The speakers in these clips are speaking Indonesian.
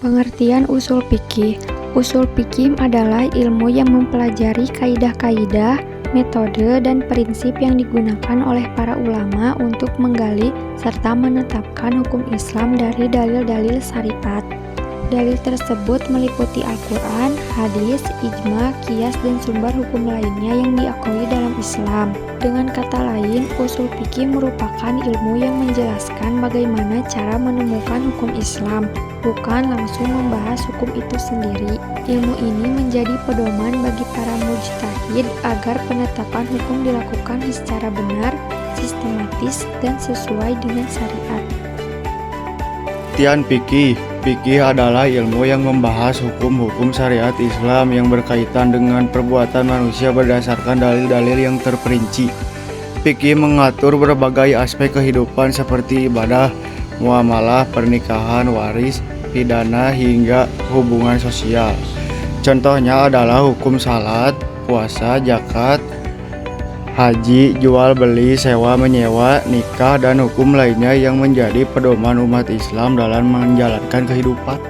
Pengertian usul fikih. Usul fikih adalah ilmu yang mempelajari kaidah-kaidah, metode, dan prinsip yang digunakan oleh para ulama untuk menggali serta menetapkan hukum Islam dari dalil-dalil syariat. Dalil tersebut meliputi Al-Quran, hadis, ijma, qiyas, dan sumber hukum lainnya yang diakui dalam Islam. Dengan kata lain, usul fikih merupakan ilmu yang menjelaskan bagaimana cara menemukan hukum Islam, bukan langsung membahas hukum itu sendiri. Ilmu ini menjadi pedoman bagi para mujtahid agar penetapan hukum dilakukan secara benar, sistematis, dan sesuai dengan syariat. Pengertian fikih. Fikih adalah ilmu yang membahas hukum-hukum syariat Islam yang berkaitan dengan perbuatan manusia berdasarkan dalil-dalil yang terperinci. Fikih mengatur berbagai aspek kehidupan seperti ibadah, muamalah, pernikahan, waris, pidana, hingga hubungan sosial. Contohnya adalah hukum salat, puasa, zakat, haji, jual beli, sewa menyewa, nikah, dan hukum lainnya yang menjadi pedoman umat Islam dalam menjalankan kehidupan.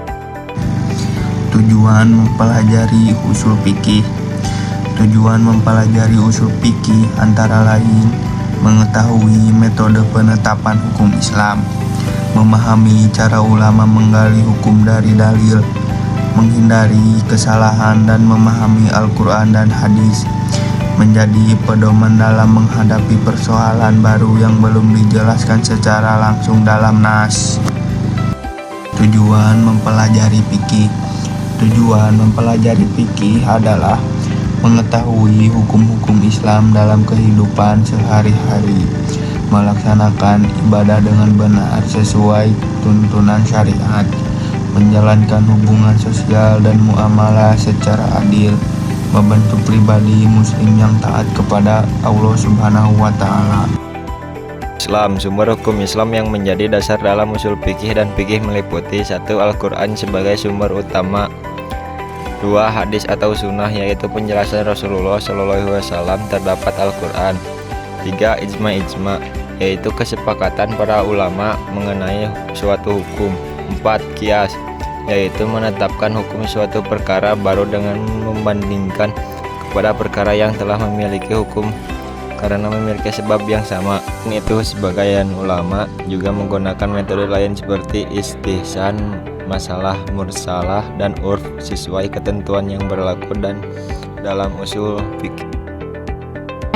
Tujuan mempelajari usul fikih. Tujuan mempelajari usul fikih antara lain mengetahui metode penetapan hukum Islam, memahami cara ulama menggali hukum dari dalil, menghindari kesalahan dan memahami Al-Quran dan hadis, menjadi pedoman dalam menghadapi persoalan baru yang belum dijelaskan secara langsung dalam nas. Tujuan mempelajari fikih. Tujuan mempelajari fikih adalah mengetahui hukum-hukum Islam dalam kehidupan sehari-hari, melaksanakan ibadah dengan benar sesuai tuntunan syariat, menjalankan hubungan sosial dan muamalah secara adil, membentuk pribadi muslim yang taat kepada Allah Subhanahu wa Ta'ala. Islam. Sumber hukum Islam yang menjadi dasar dalam usul fikih dan fikih meliputi 1. Al-Quran sebagai sumber utama, 2. Hadis atau sunnah yaitu penjelasan Rasulullah SAW terdapat Al-Quran, 3. Ijma yaitu kesepakatan para ulama mengenai suatu hukum, 4. Qiyas yaitu menetapkan hukum suatu perkara baru dengan membandingkan kepada perkara yang telah memiliki hukum karena memiliki sebab yang sama. Itu sebagian ulama juga menggunakan metode lain seperti istihsan, masalah mursalah, dan urf sesuai ketentuan yang berlaku dan dalam usul fikih.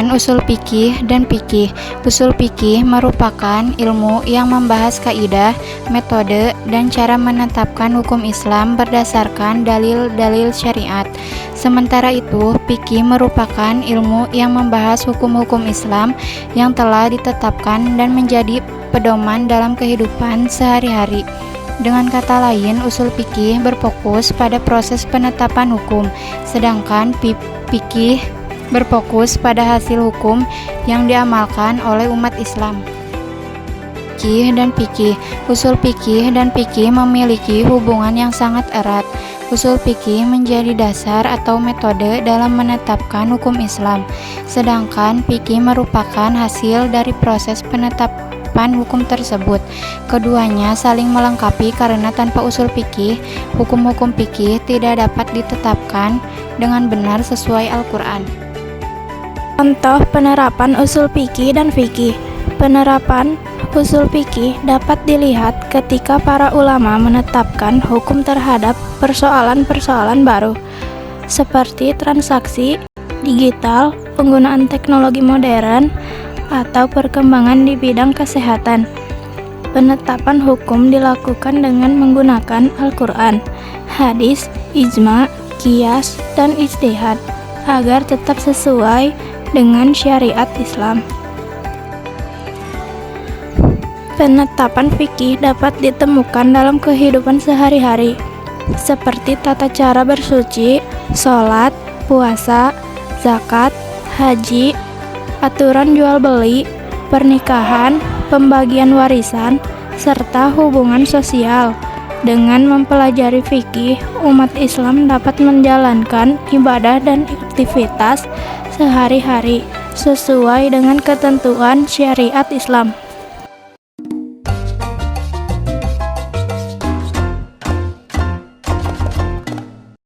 Usul fikih dan fikih. Usul fikih merupakan ilmu yang membahas kaidah, metode, dan cara menetapkan hukum Islam berdasarkan dalil-dalil syariat. Sementara itu, fikih merupakan ilmu yang membahas hukum-hukum Islam yang telah ditetapkan dan menjadi pedoman dalam kehidupan sehari-hari. Dengan kata lain, usul fikih berfokus pada proses penetapan hukum, sedangkan fikih berfokus pada hasil hukum yang diamalkan oleh umat Islam. Fikih dan fikih. Usul fikih dan fikih memiliki hubungan yang sangat erat. Usul fikih menjadi dasar atau metode dalam menetapkan hukum Islam, sedangkan fikih merupakan hasil dari proses penetapan hukum tersebut. Keduanya saling melengkapi karena tanpa usul fikih, hukum-hukum fikih tidak dapat ditetapkan dengan benar sesuai Al-Quran. Contoh penerapan usul fikih dan fikih. Penerapan usul fikih dapat dilihat ketika para ulama menetapkan hukum terhadap persoalan-persoalan baru, seperti transaksi digital, penggunaan teknologi modern, atau perkembangan di bidang kesehatan. Penetapan hukum dilakukan dengan menggunakan Al-Quran, hadis, ijma, qiyas, dan ijtihad agar tetap sesuai dengan syariat Islam. Penetapan fikih dapat ditemukan dalam kehidupan sehari-hari, seperti tata cara bersuci, sholat, puasa, zakat, haji, aturan jual beli, pernikahan, pembagian warisan, serta hubungan sosial. Dengan mempelajari fikih, umat Islam dapat menjalankan ibadah dan aktivitas sehari-hari sesuai dengan ketentuan syariat Islam.